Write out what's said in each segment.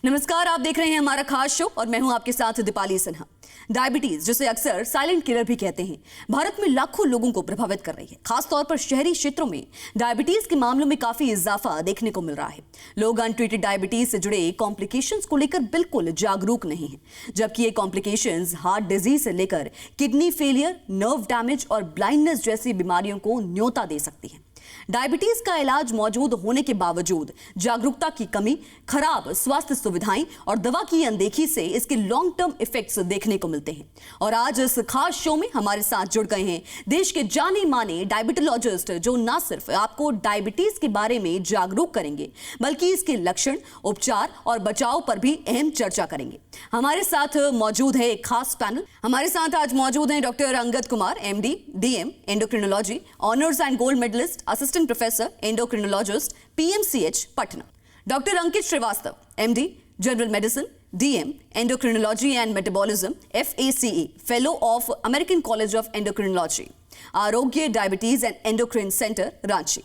नमस्कार, आप देख रहे हैं हमारा खास शो और मैं हूं आपके साथ दीपाली सिन्हा। डायबिटीज, जिसे अक्सर साइलेंट किलर भी कहते हैं, भारत में लाखों लोगों को प्रभावित कर रही है। खासतौर पर शहरी क्षेत्रों में डायबिटीज के मामलों में काफी इजाफा देखने को मिल रहा है। लोग अनट्रीटेड डायबिटीज से जुड़े कॉम्प्लिकेशंस को लेकर बिल्कुल जागरूक नहीं है, जबकि ये कॉम्प्लिकेशंस हार्ट डिजीज से लेकर किडनी फेलियर, नर्व डैमेज और ब्लाइंडनेस जैसी बीमारियों को न्योता दे सकती है। डायबिटीज का इलाज मौजूद होने के बावजूद जागरूकता की कमी, खराब स्वास्थ्य सुविधाएं और दवा की अनदेखी से इसके लॉन्ग टर्म इफेक्ट्स देखने को मिलते हैं। और आज इस खास शो में हमारे साथ जुड़ गए हैं देश के जाने माने डायबिटोलॉजिस्ट, जो न सिर्फ आपको डायबिटीज के बारे में जागरूक करेंगे, बल्कि इसके लक्षण, उपचार और बचाव पर भी अहम चर्चा करेंगे। हमारे साथ मौजूद है एक खास पैनल। हमारे साथ आज मौजूद हैं doctor Angad Kumar, MD, DM, endocrinology, honours and gold medallist, assistant professor, endocrinologist, PMCH, Patna. Doctor Ankit Srivastava, MD, general medicine, DM, endocrinology and metabolism, FACE, fellow of American college of endocrinology, Arogya diabetes and endocrine centre, Ranchi.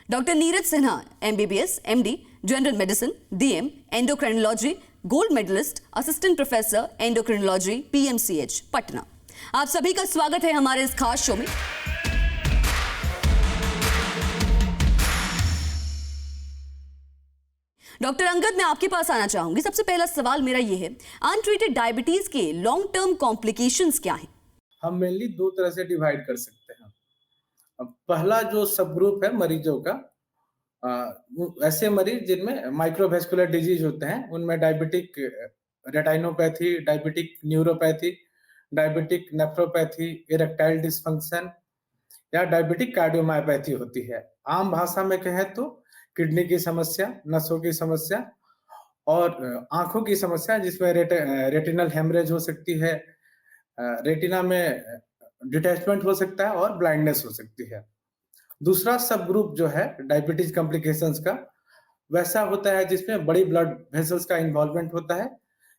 Doctor Neeraj Sinha, MBBS, MD, general medicine, DM, endocrinology, gold medallist, assistant professor, endocrinology, PMCH, Patna. आप सभी का स्वागत है हमारे इस खास show में। Doctor Angad, मैं आपके पास आना चाहूंगी। सबसे पहला सवाल मेरा ये है, अनट्रीटेड डायबिटीज के लॉन्ग टर्म कॉम्प्लिकेशंस क्या हैं? हम मेनली 2 तरह से डिवाइड कर सकते हैं। अब पहला जो सब ग्रुप है मरीजों का, वो ऐसे मरीज जिनमें माइक्रोवेस्कुलर डिजीज होते हैं, उनमें diabetic retinopathy, diabetic neuropathy, diabetic nephropathy, erectile dysfunction या डायबिटिक कार्डियोमायोपैथी होती है। आम भाषा में कहें तो किडनी की समस्या, नसों की समस्या और आँखों की समस्या, जिसमें रेटिनल हेमरेज हो सकती है, रेटिना में डिटैचमेंट हो सकता है और ब्लाइंडनेस हो सकती है। दूसरा सब ग्रुप जो है डायबिटीज कॉम्प्लिकेशंस का, वैसा होता है जिसमें बड़ी ब्लड वेसल्स का इन्वॉल्वमेंट होता है,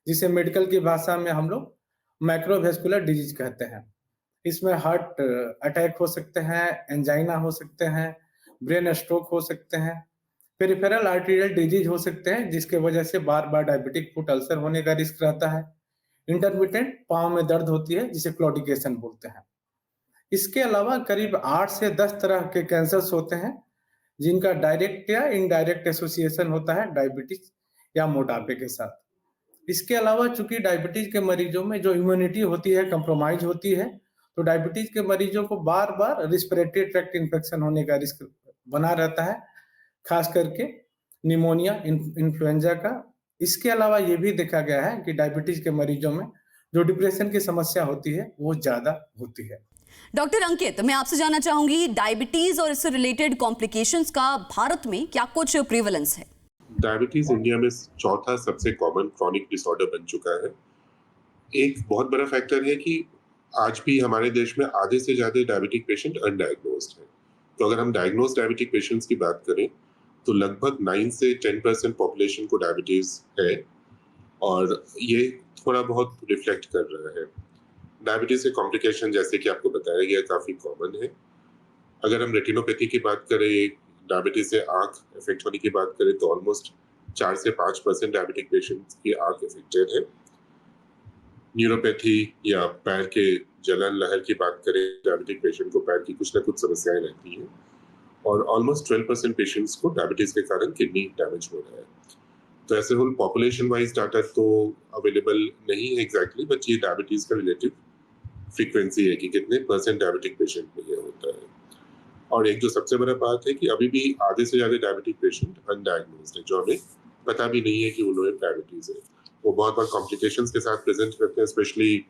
जिसे मेडिकल की भाषा में हम लोग माइक्रोवेस्कुलर डिजीज कहते हैं। इसमें हार्ट अटैक हो सकते हैं, एंजाइना हो सकते हैं, ब्रेन स्ट्रोक हो सकते हैं, पेरिफेरल आर्टेरियल डिजीज हो सकते हैं, जिसके वजह से बार-बार डायबिटिक फुट अल्सर होने का रिस्क रहता है। इंटरमिटेंट पाँव में दर्द होती है, जिसे क्लॉडिकेशन बोलते हैं। इसके अलावा करीब 8 से 10 तरह के कैंसर्स होते हैं, जिनका डायरेक्ट या इनडायरेक्ट एसोसिएशन होता है डायबिटीज या मोटापे के साथ। इसके अलावा चूंकि डायबिटीज के मरीजों में जो इम्यूनिटी होती है कंप्रोमाइज होती है, तो डायबिटीज के मरीजों को बार-बार रिस्पिरेटरी ट्रैक्ट इन्फेक्शन होने का रिस्क बना रहता है, खास करके निमोनिया, इन्फ्लुएंजा का। इसके अलावा ये भी देखा गया है कि डायबिटीज के मरीजों में जो डिप्रेशन की समस्या होती है, वो ज़्यादा होती है। डॉक्टर अंकित, मैं आपसे जानना चाहूंगी, डायबिटीज और इससे रिलेटेड कॉम्प्लिकेशंस का भारत में क्या कुछ प्रीवलेंस है? डायबिटीज इंडिया में चौथा सबसे कॉमन क्रॉनिक डिसऑर्डर बन चुका है। एक बहुत बड़ा फैक्टर है कि आज भी हमारे देश में आधे से ज़्यादा डायबिटिक पेशेंट अनडायग्नोज्ड हैं। तो अगर हम डायग्नोज्ड डायबिटिक पेशेंट्स की बात करें, तो लगभग 9 से 10% पॉपुलेशन को डायबिटीज़ है और ये थोड़ा बहुत रिफ्लेक्ट कर रहा है। डायबिटीज़ के कॉम्प्लिकेशन, जैसे कि आपको बताया गया, काफ़ी कॉमन है। अगर हम रेटिनोपैथी की बात करें, डायबिटीज से आंख इफेक्ट होने की बात करें, तो ऑलमोस्ट 4 से 5% डायबिटिक पेशेंट्स की आंख इफेक्टेड है। न्यूरोपैथी या पैर के जलन लहर की बात करें, डायबिटिक पेशेंट को पैर की कुछ ना कुछ समस्याएं रहती हैं और ऑलमोस्ट 12% पेशेंट्स को डायबिटीज के कारण किडनी डैमेज हो रहा है। तो ऐसे होल पॉपुलेशन वाइज डाटा तो अवेलेबल नहीं है एग्जैक्टली, बट ये डायबिटीज का रिलेटिव फ्रीक्वेंसी है कि कितने परसेंट डायबिटिक पेशेंट में ये होता है। और एक जो सबसे बड़ा बात है कि अभी भी आधे से ज्यादा डायबिटिक पेशेंट अनडायग्नोज्ड है, जो हमें पता भी नहीं है कि उन्हें डायबिटीज है। वो बहुत बार कॉम्प्लिकेशंस के साथ प्रेजेंट करते हैं, स्पेशली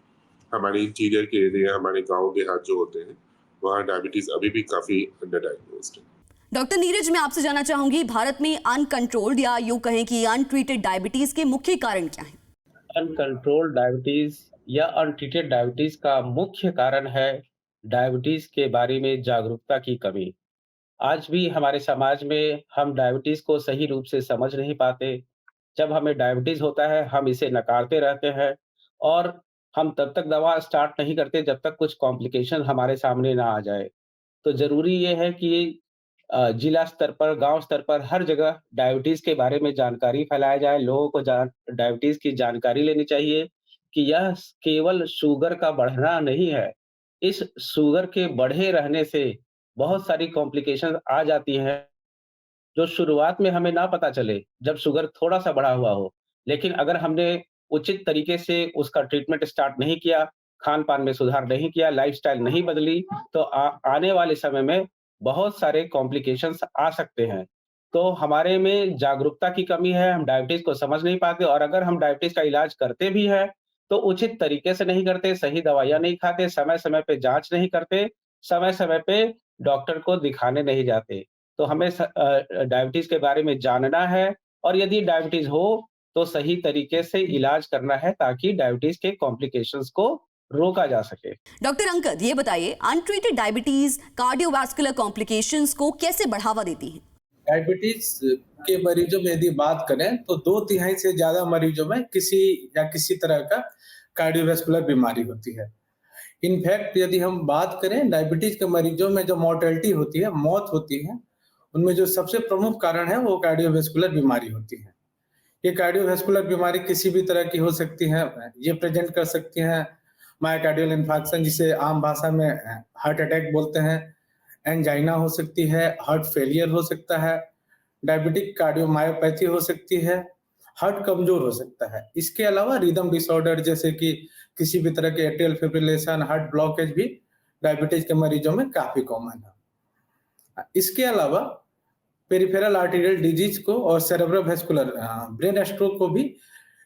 हमारे इंटीरियर के एरिया, हमारे गाँव देहात जो होते हैं, वहाँ डायबिटीज अभी भी काफी अंडर डायग्नोज्ड है। डॉक्टर नीरज, मैं आपसे जानना चाहूंगी, भारत में अनकंट्रोल्ड या यूं कहें कि अनट्रीटेड डायबिटीज के मुख्य कारण क्या हैं? अनकंट्रोल्ड डायबिटीज या अनट्रीटेड डायबिटीज का मुख्य कारण है डायबिटीज के बारे में जागरूकता की कमी। आज भी हमारे समाज में हम डायबिटीज को सही रूप से समझ नहीं पाते। जब हमें डायबिटीज होता है, हम इसे नकारते रहते हैं और हम तब तक दवा स्टार्ट नहीं करते जब तक कुछ कॉम्प्लिकेशन हमारे सामने ना आ जाए। तो ज़रूरी ये है कि जिला स्तर पर, गाँव स्तर पर हर जगह डायबिटीज़ के बारे में जानकारी फैलाया जाए। लोगों को डायबिटीज़ की जानकारी लेनी चाहिए कि यह केवल शुगर का बढ़ना नहीं है। इस शुगर के बढ़े रहने से बहुत सारी कॉम्प्लिकेशंस आ जाती हैं, जो शुरुआत में हमें ना पता चले, जब शुगर थोड़ा-सा बढ़ा हुआ हो। लेकिन अगर हमने उचित तरीके से उसका ट्रीटमेंट स्टार्ट नहीं किया, खान-पान में सुधार नहीं किया, लाइफ़स्टाइल नहीं बदली, तो आने वाले समय में बहुत सारे कॉम्प्लिकेशंस आ सकते हैं। तो हमारे में जागरूकता की कमी है, हम डायबिटीज़ को समझ नहीं पाते और अगर हम डायबिटीज़ का इलाज करते भी हैं, तो उचित तरीके से नहीं करते, सही दवाइयाँ नहीं खाते, समय-समय पे जाँच नहीं करते, समय-समय पे डॉक्टर को दिखाने नहीं जाते। तो हमें डायबिटीज़ के बारे में जानना है और यदि डायबिटीज़ हो, तो सही तरीके से इलाज करना है ताकि डायबिटीज़ के कॉम्प्लिकेशंस को रोका जा सके। डॉक्टर अंकद, ये बताइए, अनट्रीटेड डायबिटीज कार्डियोवास्कुलर कॉम्प्लिकेशंस को कैसे बढ़ावा देती है? डायबिटीज के मरीजों में यदि बात करें तो 2/3 से ज्यादा मरीजों में किसी तरह का कार्डियोवास्कुलर बीमारी होती है। इनफैक्ट यदि हम बात करें डायबिटीज के मरीजों में जो मॉर्टेलिटी होती है, मौत होती है, उनमें जो सबसे प्रमुख कारण है वो कार्डियोवास्कुलर बीमारी होती है। ये कार्डियोवास्कुलर बीमारी किसी भी तरह की हो सकती है। ये प्रेजेंट कर सकती हैं मायोकार्डियल इन्फार्क्शन, जिसे आम भाषा में हार्ट अटैक बोलते हैं, एंजाइना हो सकती है, हार्ट फेलियर हो सकता है, डायबिटिक कार्डियोमायोपैथी हो सकती है, हार्ट कमजोर हो सकता है। इसके अलावा रिदम डिसऑर्डर जैसे कि किसी भी तरह के एट्रियल फिब्रिलेशन, हार्ट ब्लॉकेज भी डायबिटीज के मरीजों में काफी कॉमन है। इसके अलावा पेरिफेरल आर्टेरियल डिजीज को और सेरेब्रोवास्कुलर ब्रेन स्ट्रोक को भी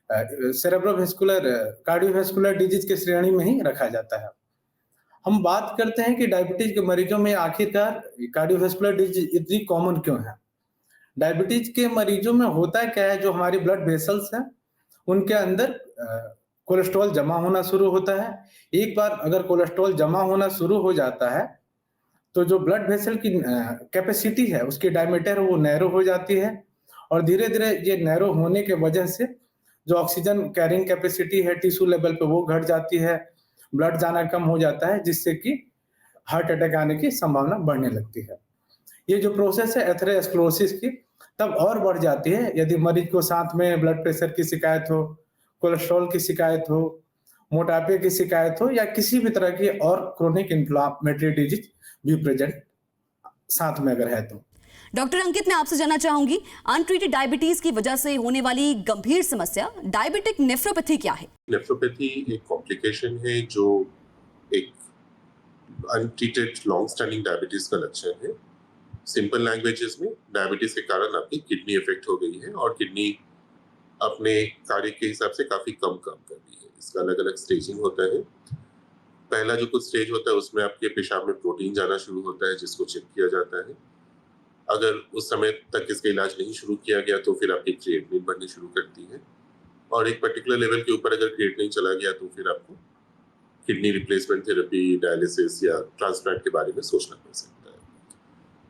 सेरेब्रोवास्कुलर कार्डियोवास्कुलर डिजीज की श्रेणी में ही रखा जाता है। हम बात करते हैं कि डायबिटीज के मरीजों में आखिरकार कार्डियोवास्कुलर डिजीज इतनी कॉमन क्यों है। डायबिटीज के मरीजों में होता क्या है, जो हमारी ब्लड वेसल्स हैं उनके अंदर कोलेस्ट्रॉल जमा होना शुरू होता है। एक बार अगर कोलेस्ट्रॉल जमा होना शुरू हो जाता है तो जो ब्लड वेसल की कैपेसिटी है, उसकी डायमीटर वो नैरो हो जाती है और धीरे-धीरे ये नैरो होने के वजह से जो ऑक्सीजन कैरिंग कैपेसिटी है टिश्यू लेवल पे वो घट जाती है, ब्लड जाना कम हो जाता है, जिससे कि हार्ट अटैक आने की संभावना बढ़ने लगती है। ये जो प्रोसेस है एथेरोस्क्लेरोसिस की, तब और बढ़ जाती है यदि मरीज को साथ में ब्लड प्रेशर की शिकायत हो, कोलेस्ट्रॉल की शिकायत हो, मोटापे की शिकायत हो या किसी भी तरह की और क्रोनिक इन्फ्लेमेटरी डिजीज भी प्रेजेंट साथ में अगर है तो। डॉक्टर अंकित, मैं आपसे जानना चाहूंगी, अनट्रीटेड डायबिटीज की वजह से होने वाली गंभीर समस्या डायबिटिक नेफ्रोपैथी क्या है? नेफ्रोपैथी एक कॉम्प्लिकेशन है जो एक अनट्रीटेड लॉन्ग स्टैंडिंग डायबिटीज का लक्षण है। सिंपल लैंग्वेजेस में डायबिटीज के कारण आपकी किडनी इफेक्ट हो गई है और किडनी अपने कार्य के हिसाब से काफी कम काम कर रही है। इसका अलग अलग स्टेजिंग होता है। पहला जो कुछ स्टेज होता है उसमें आपके पेशाब में प्रोटीन जाना शुरू होता है, जिसको चेक किया जाता है। अगर उस समय तक इसका इलाज नहीं शुरू किया गया तो फिर आपकी क्रिएटिनिन बढ़नी शुरू करती है और एक पर्टिकुलर लेवल के ऊपर अगर क्रिएटिनिन चला गया तो फिर आपको किडनी रिप्लेसमेंट थेरेपी, डायलिसिस या ट्रांसप्लांट के बारे में सोचना पड़ सकता है।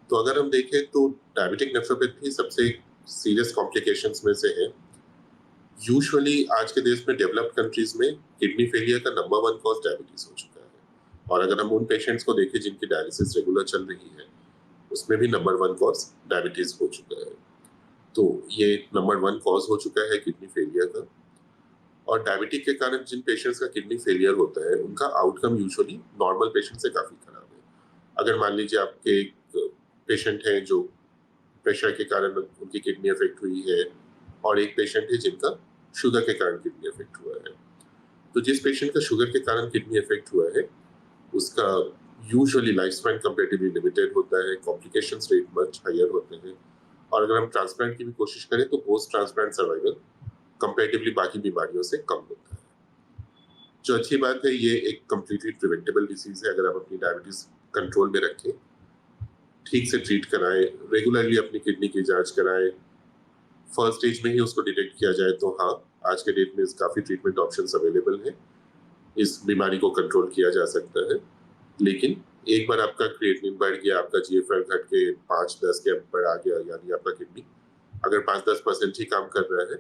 तो अगर हम देखें तो डायबिटिक नेफ्रोपैथी सबसे सीरियस कॉम्प्लिकेशंस में से है। यूजुअली आज के देश में डेवलप्ड कंट्रीज में किडनी फेलियर का नंबर 1 कॉज डायबिटीज हो चुका है और अगर हम उन पेशेंट्स को देखें जिनकी डायलिसिस रेगुलर चल रही है, उसमें भी नंबर 1 कॉज डायबिटीज हो चुका है। तो ये नंबर 1 कॉज हो चुका है किडनी फेलियर का। और डायबिटिक के कारण जिन पेशेंट्स का किडनी फेलियर होता है उनका आउटकम यूजुअली नॉर्मल पेशेंट से काफी खराब है। अगर मान लीजिए आपके एक पेशेंट है जो प्रेशर के कारण उनकी किडनी अफेक्ट हुई है और एक पेशेंट है जिनका शुगर के कारण किडनी अफेक्ट हुआ है, तो जिस पेशेंट का शुगर के कारण किडनी अफेक्ट हुआ है उसका usually life span comparatively limited होता है, कॉम्प्लिकेशंस रेट मच हायर होते हैं और अगर हम ट्रांसप्लांट की भी कोशिश करें तो पोस्ट ट्रांसप्लांट सर्वाइवल कंपैरेटिवली बाकी बीमारियों से कम होता है। जो अच्छी बात है, ये एक कंप्लीटली प्रिवेंटेबल डिसीज है। अगर आप अपनी डायबिटीज कंट्रोल में रखें, ठीक से ट्रीट कराएं, रेगुलरली अपनी किडनी की जांच कराएं, फर्स्ट स्टेज में ही उसको डिटेक्ट किया जाए तो हाँ, आज के डेट में काफी ट्रीटमेंट ऑप्शंस अवेलेबल हैं, इस बीमारी को कंट्रोल किया जा सकता है। लेकिन एक बार आपका क्रिएटिनिन बढ़ गया, आपका जीएफआर घट के 5-10 के ऊपर आ गया, यानी आपका किडनी अगर 5-10% ही काम कर रहा है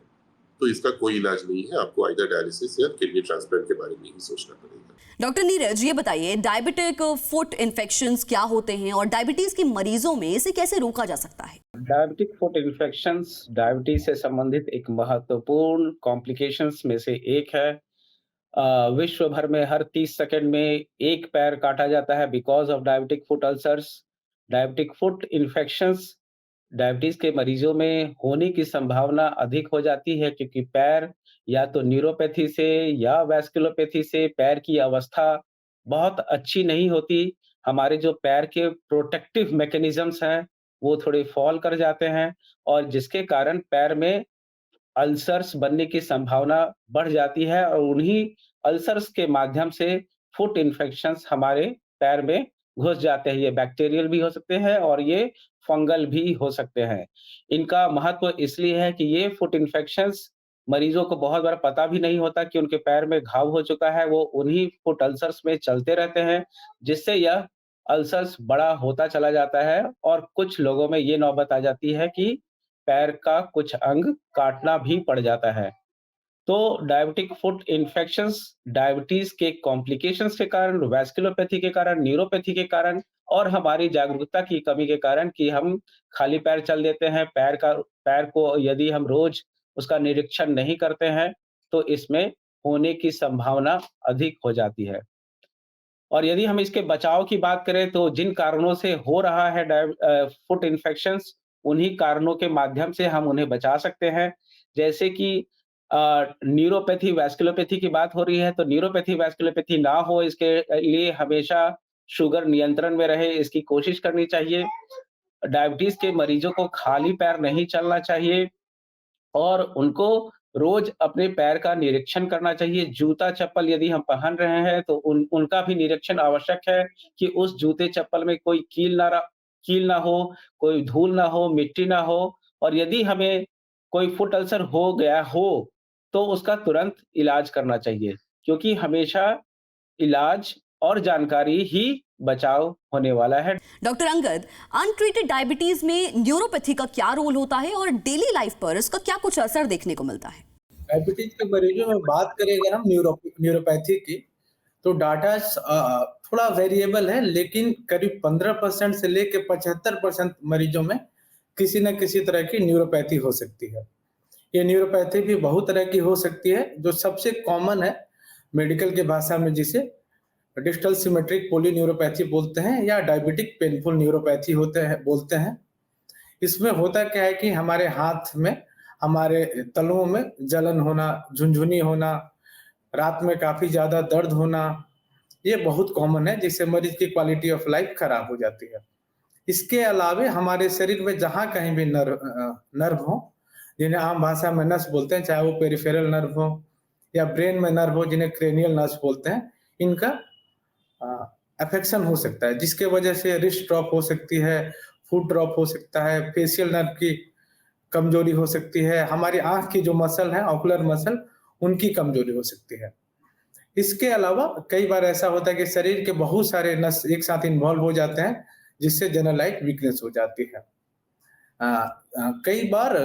तो इसका कोई इलाज नहीं है, आपको आइदर डायलिसिस या किडनी ट्रांसप्लांट के बारे में ही सोचना पड़ेगा। डॉक्टर नीरज, ये बताइए डायबिटिक फुट इन्फेक्शंस क्या होते हैं और डायबिटीज के मरीजों में इसे कैसे रोका जा सकता है? डायबिटिक फुट इन्फेक्शंस डायबिटीज से संबंधित एक महत्वपूर्ण कॉम्प्लिकेशंस में से एक है। विश्व भर में हर 30 सेकंड में एक पैर काटा जाता है because of diabetic foot ulcers. Diabetic foot infections diabetes के मरीजों में होने की संभावना अधिक हो जाती है क्योंकि पैर या तो न्यूरोपैथी से या वैस्कुलोपैथी से पैर की अवस्था बहुत अच्छी नहीं होती। हमारे जो पैर के प्रोटेक्टिव मैकेनिज्म्स हैं वो थोड़े फॉल कर जाते हैं और जिसके कारण पैर में अल्सर्स बनने की संभावना बढ़ जाती है और उन्हीं अल्सर्स के माध्यम से फुट इन्फेक्शंस हमारे पैर में घुस जाते हैं। ये बैक्टीरियल भी हो सकते हैं और ये फंगल भी हो सकते हैं। इनका महत्व इसलिए है कि ये फुट इन्फेक्शंस मरीजों को बहुत बार पता भी नहीं होता कि उनके पैर में घाव हो चुका है, वो उन्हीं फुट अल्सर्स में चलते रहते हैं, जिससे यह अल्सर्स बड़ा होता चला जाता है और कुछ लोगों में ये नौबत आ जाती है कि पैर का कुछ अंग काटना भी पड़ जाता है। तो डायबिटिक फुट इन्फेक्शंस डायबिटीज के कॉम्प्लिकेशंस के कारण, वैस्कुलोपैथी के कारण, न्यूरोपैथी के कारण और हमारी जागरूकता की कमी के कारण कि हम खाली पैर चल देते हैं, पैर को यदि हम रोज उसका निरीक्षण नहीं करते हैं, तो इसमें होने की संभावना अधिक हो जाती है। और यदि हम इसके बचाव की बात करें तो जिन कारणों से हो रहा है फुट इन्फेक्शंस, उन्हीं कारणों के माध्यम से हम उन्हें बचा सकते हैं। जैसे कि न्यूरोपैथी, वैस्कुलोपैथी की बात हो रही है, तो न्यूरोपैथी, वैस्कुलोपैथी ना हो इसके लिए हमेशा शुगर नियंत्रण में रहे, इसकी कोशिश करनी चाहिए। डायबिटीज़ के मरीजों को खाली पैर नहीं चलना चाहिए और उनको रोज अपने पैर का निरीक्षण करना चाहिए। जूता-चप्पल यदि हम पहन रहे हैं तो उनका भी निरीक्षण आवश्यक है कि उस जूते-चप्पल में कोई कील ना हो, कोई धूल ना हो, मिट्टी ना हो और यदि हमें कोई फुट अल्सर हो गया हो, तो उसका तुरंत इलाज करना चाहिए क्योंकि हमेशा इलाज और जानकारी ही बचाव होने वाला है। डॉक्टर अंगद, अनट्रीटेड डायबिटीज में न्यूरोपैथी का क्या रोल होता है और डेली लाइफ पर इसका क्या कुछ असर देखने को मिलता है? डायबिटीज के मरीजों में बात करें अगर हम न्यूरोपैथी की, तो डाटा थोड़ा वेरिएबल है, लेकिन करीब 15% से लेकर 75% मरीजों में किसी न किसी तरह की न्यूरोपैथी हो सकती है। ये न्यूरोपैथी भी बहुत तरह की हो सकती है। जो सबसे कॉमन है मेडिकल की भाषा में जिसे डिस्टल सिमेट्रिक पॉलीन्यूरोपैथी बोलते हैं या डायबिटिक पेनफुल न्यूरोपैथी बोलते हैं। इसमें होता क्या है कि हमारे हाथ में, हमारे तलुओं में जलन होना, झुनझुनी होना, रात में काफ़ी ज़्यादा दर्द होना, ये बहुत कॉमन है जिससे मरीज की क्वालिटी ऑफ लाइफ खराब हो जाती है। इसके अलावे हमारे शरीर में जहाँ कहीं भी नर्व हो, जिन्हें आम भाषा में नस बोलते हैं, चाहे वो पेरिफेरल नर्व हो या ब्रेन में नर्व हो जिन्हें क्रेनियल नर्व्स बोलते हैं, इनका अफेक्शन हो सकता है जिसके वजह से रिस्ट ड्रॉप हो सकती है, फुट ड्रॉप हो सकता है, फेशियल नर्व की कमजोरी हो सकती है, हमारी आंख की जो मसल है, ऑकुलर मसल, उनकी कमजोरी हो सकती है। इसके अलावा कई बार ऐसा होता है कि शरीर के बहुत सारे नस एक साथ इन्वॉल्व हो जाते हैं जिससे जनरलाइज वीकनेस हो जाती है। कई बार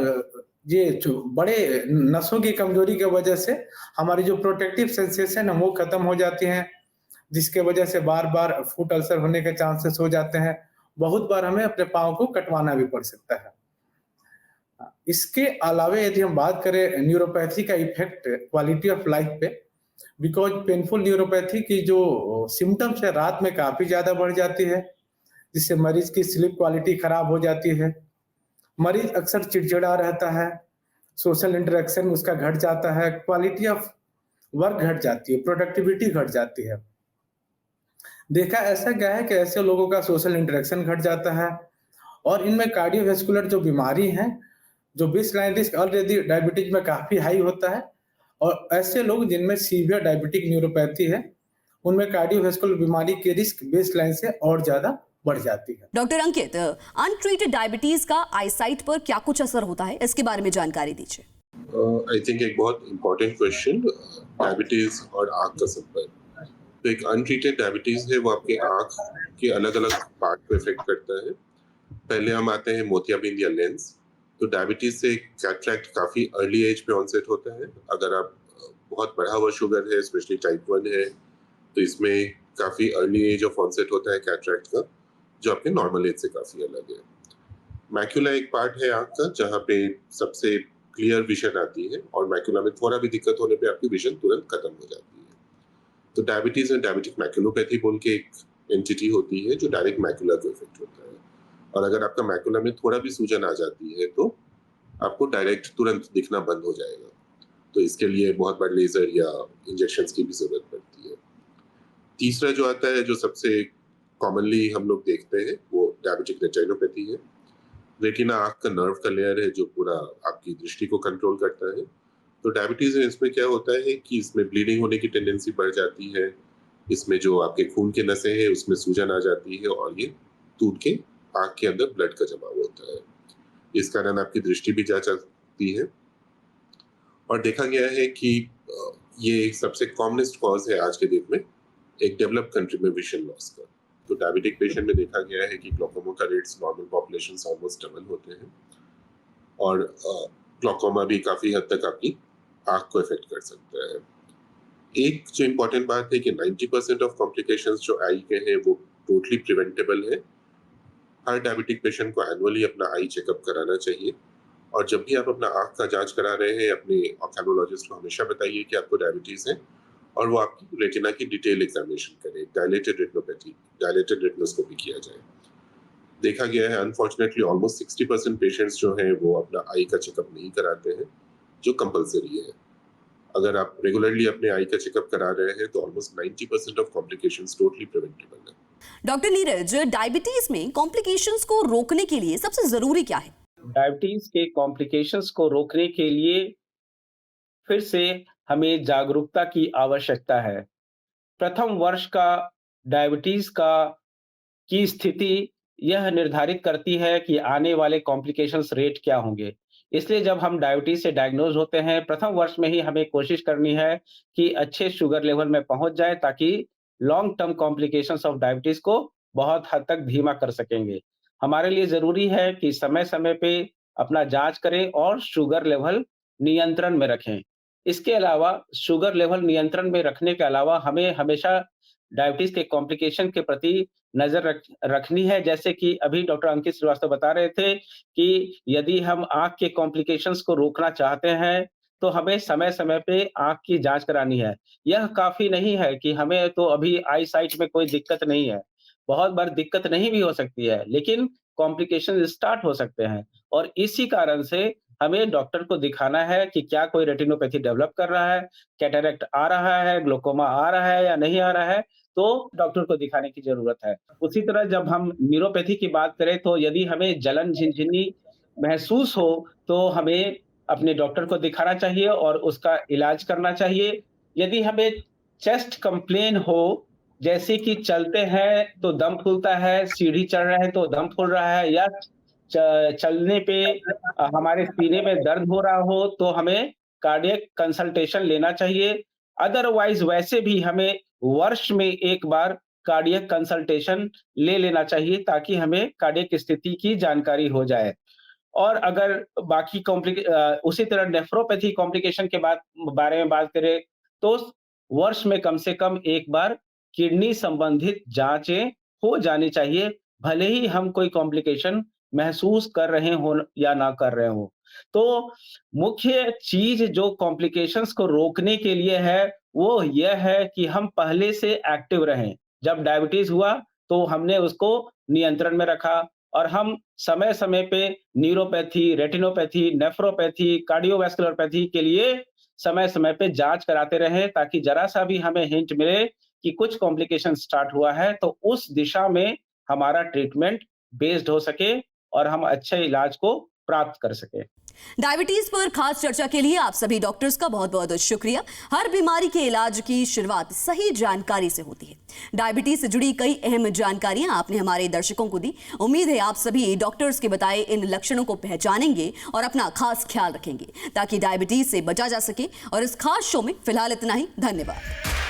ये जो बड़े नसों की कमजोरी की वजह से हमारी जो प्रोटेक्टिव सेंसेशन है वो खत्म हो जाती हैं, जिसके वजह से बार-बार फुट अल्सर होने के चांसेस हो जाते हैं। बहुत बार हमें अपने पाँव को कटवाना भी पड़ सकता है। इसके अलावा यदि हम बात करें न्यूरोपैथी का इफेक्ट क्वालिटी ऑफ लाइफ पे, बिकॉज पेनफुल न्यूरोपैथी की जो सिम्टम्स है रात में काफी ज्यादा बढ़ जाती है, जिससे मरीज की स्लीप क्वालिटी खराब हो जाती है। मरीज अक्सर चिड़चिड़ा रहता है, सोशल इंटरेक्शन उसका घट जाता है, क्वालिटी ऑफ वर्क घट जाती है, प्रोडक्टिविटी घट जाती है। देखा ऐसा गया है कि ऐसे लोगों का सोशल इंटरेक्शन घट जाता है और इनमें कार्डियोवैस्कुलर जो बीमारी है, जो बेसलाइन रिस्क ऑलरेडी डायबिटीज में काफी हाई होता है और ऐसे लोग जिनमें सीवियर डायबिटिक न्यूरोपैथी है, उनमें कार्डियोवैस्कुलर बीमारी के रिस्क बेसलाइन से और ज्यादा बढ़ जाती है। डॉक्टर अंकित, अनट्रीटेड डायबिटीज का आईसाइट पर क्या कुछ असर होता है, इसके बारे में जानकारी दीजिए। आई थिंक एक बहुत इंपॉर्टेंट क्वेश्चन, डायबिटीज और आंख का संपर्क। तो एक अनट्रीटेड डायबिटीज है वो आपके आंख के अलग अलग पार्ट को इफेक्ट करता है। पहले हम आते हैं मोतियाबिंद या लेंस। तो डायबिटीज से कैटरैक्ट काफी अर्ली एज पे ऑनसेट होता है। अगर आप बहुत बढ़ा हुआ शुगर है, स्पेशली टाइप 1 है, तो इसमें काफी अर्ली एज ऑफ ऑनसेट होता है कैटरैक्ट का, जो आपके नॉर्मल एज से काफी अलग है। मैक्यूला एक पार्ट है आंख का जहाँ पे सबसे क्लियर विजन आती है, और मैक्यूला में थोड़ा भी दिक्कत होने पे आपकी विजन तुरंत खत्म हो जाती है। तो डायबिटीज एंड डायबिटिक मैक्यूलोपैथी बोल के एक एंटिटी होती है जो डायरेक्ट मैक्यूला को इफेक्ट होता है, और अगर आपका मैक्यूला में थोड़ा भी सूजन आ जाती है तो आपको डायरेक्ट तुरंत दिखना बंद हो जाएगा। तो इसके लिए बहुत बार लेजर या इंजेक्शंस की भी जरूरत पड़ती है। तीसरा जो आता है, जो सबसे कॉमनली हम लोग देखते हैं, वो डायबिटिक रेटिनोपैथी है। रेटिना आंख का नर्व का लेयर है जो पूरा आपकी दृष्टि को कंट्रोल करता है। तो डायबिटीज में इसमें क्या होता है कि इसमें ब्लीडिंग होने की टेंडेंसी बढ़ जाती है, इसमें जो आपके खून के नसें हैं उसमें सूजन आ जाती है, और ये टूट के आंख के अंदर ब्लड का जमाव होता है। इस कारण आपकी दृष्टि भी जा सकती है, और देखा गया है कि ये सबसे कॉमनेस्ट कॉज है आज के दिन में एक डेवलप्ड कंट्री में विजन लॉस का। तो डायबिटिक पेशेंट में देखा गया है कि ग्लोकोमा का रेट्स नॉर्मल पॉपुलेशन से ऑलमोस्ट डबल होते हैं, और ग्लोकोमा भी काफी हद तक आपकी आंख को इफेक्ट कर सकता है। एक जो इम्पोर्टेंट बात है कि 90% ऑफ कॉम्प्लिकेशंस जो आई के हैं वो टोटली प्रिवेंटेबल है। हर डायबिटिक पेशेंट को एनुअली अपना आई चेकअप कराना चाहिए, और जब भी आप अपना आंख का जांच करा रहे हैं अपने ऑप्थेल्मोलॉजिस्ट को हमेशा बताइए कि आपको डायबिटीज है, और वो आपकी रेटिना की डिटेल एग्जामिनेशन करे, डायलेटेड रेटिनोपैथी, डायलेटेड रेटिनोस्कोपी किया जाए। देखा गया है अनफॉर्चुनेटली ऑलमोस्ट 60% पेशेंट्स जो हैं वो अपना आई का चेकअप नहीं कराते हैं, जो कंपलसरी है। अगर आप रेगुलरली अपने आई का चेकअप करा रहे हैं तो almost 90% of complications totally preventable है। डॉक्टर नीरज, डायबिटीज में कॉम्प्लिकेशंस को रोकने के लिए सबसे जरूरी क्या है? डायबिटीज के कॉम्प्लिकेशंस को रोकने के लिए फिर से हमें जागरूकता की आवश्यकता है। प्रथम वर्ष का डायबिटीज की स्थिति यह निर्धारित करती है कि आने वाले कॉम्प्लिकेशंस रेट क्या होंगे। इसलिए जब हम डायबिटीज से डायग्नोज होते हैं, प्रथम वर्ष में ही हमें कोशिश करनी है कि अच्छे शुगर लेवल में पहुंच जाए, ताकि long term complications of diabetes को बहुत हद तक धीमा कर सकेंगे। हमारे लिए जरूरी है कि समय समय पे अपना जांच करें और शुगर लेवल नियंत्रण में रखें। इसके अलावा शुगर लेवल नियंत्रण में रखने के अलावा हमें हमेशा डायबिटीज के कॉम्प्लिकेशन के प्रति नजर रखनी है। जैसे कि अभी डॉक्टर अंकित श्रीवास्तव बता रहे थे कि यदि हम आंख के कॉम्प्लिकेशंस को रोकना चाहते हैं तो हमें समय समय पे आंख की जांच करानी है। यह काफी नहीं है कि हमें तो अभी आई साइट में कोई दिक्कत नहीं है, बहुत बार दिक्कत नहीं भी हो सकती है, लेकिन कॉम्प्लिकेशन स्टार्ट हो सकते हैं, और इसी कारण से हमें डॉक्टर को दिखाना है कि क्या कोई रेटिनोपैथी डेवलप कर रहा है, कैटरैक्ट आ रहा है, ग्लोकोमा आ रहा है या नहीं आ रहा है, तो डॉक्टर को दिखाने की जरूरत है। उसी तरह जब हम न्यूरोपैथी की बात करें तो यदि हमें जलन झिनझिनी महसूस हो तो हमें अपने डॉक्टर को दिखाना चाहिए और उसका इलाज करना चाहिए। यदि हमें चेस्ट कंप्लेन हो, जैसे कि चलते हैं तो दम फूलता है, सीढ़ी चढ़ रहे हैं तो दम फूल रहा है, या चलने पे हमारे सीने में दर्द हो रहा हो, तो हमें कार्डियक कंसल्टेशन लेना चाहिए। अदरवाइज वैसे भी हमें वर्ष में एक बार कार्डियक कंसल्टेशन ले लेना चाहिए, ताकि हमें कार्डियक स्थिति की जानकारी हो जाए। और अगर बाकी उसी तरह नेफ्रोपैथी कॉम्प्लिकेशन के बारे में बात करें तो वर्ष में कम से कम एक बार किडनी संबंधित जांचें हो जानी चाहिए, भले ही हम कोई कॉम्प्लिकेशन महसूस कर रहे हो या ना कर रहे हो। तो मुख्य चीज जो कॉम्प्लिकेशंस को रोकने के लिए है वो यह है कि हम पहले से एक्टिव रहें। जब डायबिटीज हुआ तो हमने उसको नियंत्रण में रखा, और हम समय समय पे न्यूरोपैथी, रेटिनोपैथी, नेफ्रोपैथी, कार्डियोवैस्कुलरपैथी के लिए समय समय पे जांच कराते रहें, ताकि जरा सा भी हमें हिंट मिले कि कुछ कॉम्प्लिकेशन स्टार्ट हुआ है तो उस दिशा में हमारा ट्रीटमेंट बेस्ड हो सके और हम अच्छे इलाज को प्राप्त कर सके। डायबिटीज पर खास चर्चा के लिए आप सभी डॉक्टर्स का बहुत बहुत शुक्रिया। हर बीमारी के इलाज की शुरुआत सही जानकारी से होती है। डायबिटीज से जुड़ी कई अहम जानकारियां आपने हमारे दर्शकों को दी। उम्मीद है आप सभी डॉक्टर्स के बताए इन लक्षणों को पहचानेंगे और अपना खास ख्याल रखेंगे ताकि डायबिटीज से बचा जा सके। और इस खास शो में फिलहाल इतना ही। धन्यवाद।